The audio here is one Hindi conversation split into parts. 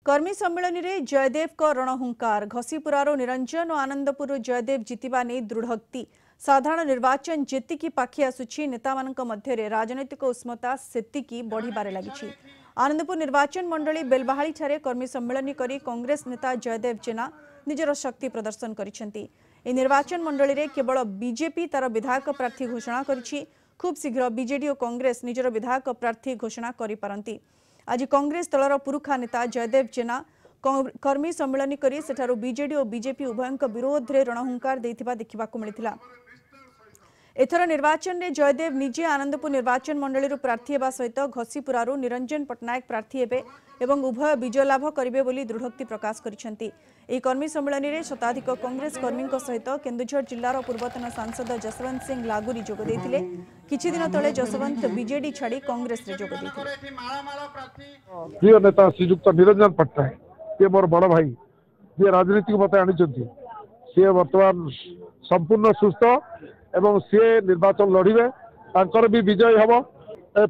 कर्मी सम्मेलन में जयदेव का रणहुंकार घसीपुरार निरंजन और आनंदपुर जयदेव जितिबा नहीं दृढ़ोक्ति साधारण निर्वाचन जेतिकी पाखि आसुछि नेता मानक मध्य राजनैतिक उष्मता सेतिकी बढ़िबारे लागिछि। आनंदपुर निर्वाचन मंडली बेलबाहाली ठारे कर्मी सम्मेलन करी कांग्रेस नेता जयदेव जेना निजर शक्ति प्रदर्शन करिसेंति। ए निर्वाचन मंडली रे केवल बीजेपी तार विधायक प्रार्थी घोषणा करिछि। खूब शीघ्र बीजेडी और कांग्रेस निजर विधायक प्रार्थी घोषणा करि पारंती। आज कांग्रेस दलर पुरुखा नेता जयदेव जेना कर्मी सम्मेलन करी सेठारु बीजेडी और बीजेपी उभयंक विरोध रे रणहुंकार देथिबा देखिबाकु मिलिथिला। एथर निर्वाचन में जयदेव निजे आनंदपुर निर्वाचन मंडली प्रार्थी हेबा सहित घसीपुरारू निरंजन पट्टनायक प्रार्थी हेबे एवं उभय विजय लाभ करिवे बोली दृढ़ोक्ति प्रकाश करिसेंति। एही कर्मी सम्मेलन में शताधिक कांग्रेस कर्मी सहित केन्दुझर जिल्लार पूर्वतन सांसद जसवंत सिंह लागुरी जोग देथिले। किछि दिन तले जसवंत बीजेडी छाड़ी कांग्रेस रे जोग देथिले। प्रिय नेता श्रीयुक्त निरंजन पट्टनायक ये मोर बड़ भाई जे राजनीतिक मत आनी सी बर्तमान संपूर्ण सुस्थ एवं सी निर्वाचन लड़े तांकर भी विजय हम।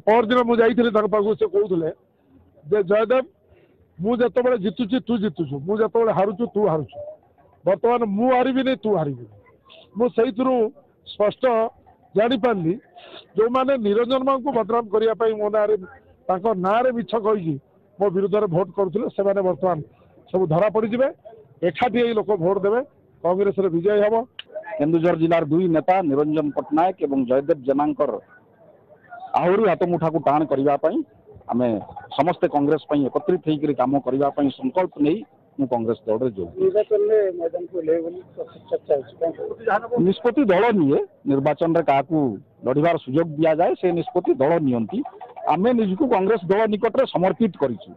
परदिन मुझे से कहते जयदेव मुझे जितुची तू जितुचु मुझे हारुचु तू हारुचु बर्तमान मु हारिबी नहीं तू हारिबी मुझे स्पष्ट जापारि जो मैंने निरंजन मान को बदनाम करने मो ना मिछ कही मो विरुद्ध में भोट करुले से बर्तमान सब धरा पड़े एकाठी लोक भोट देवे कांग्रेस विजय हम। केन्दुझर जिलार दुई नेता निरंजन पट्टनायक एवं जयदेव जेनांकर आहरी हाथ मुठा को टाण करने आम समस्ते कांग्रेस एकत्रित होकर काम करने संकल्प नहीं मु कांग्रेस दल निष्पत्ति दल निए निर्वाचन में क्या लड़ार सुजोग दि जाए से निष्पत्ति दल नियंती आम निजक कांग्रेस दल निकट में समर्पित करिछु।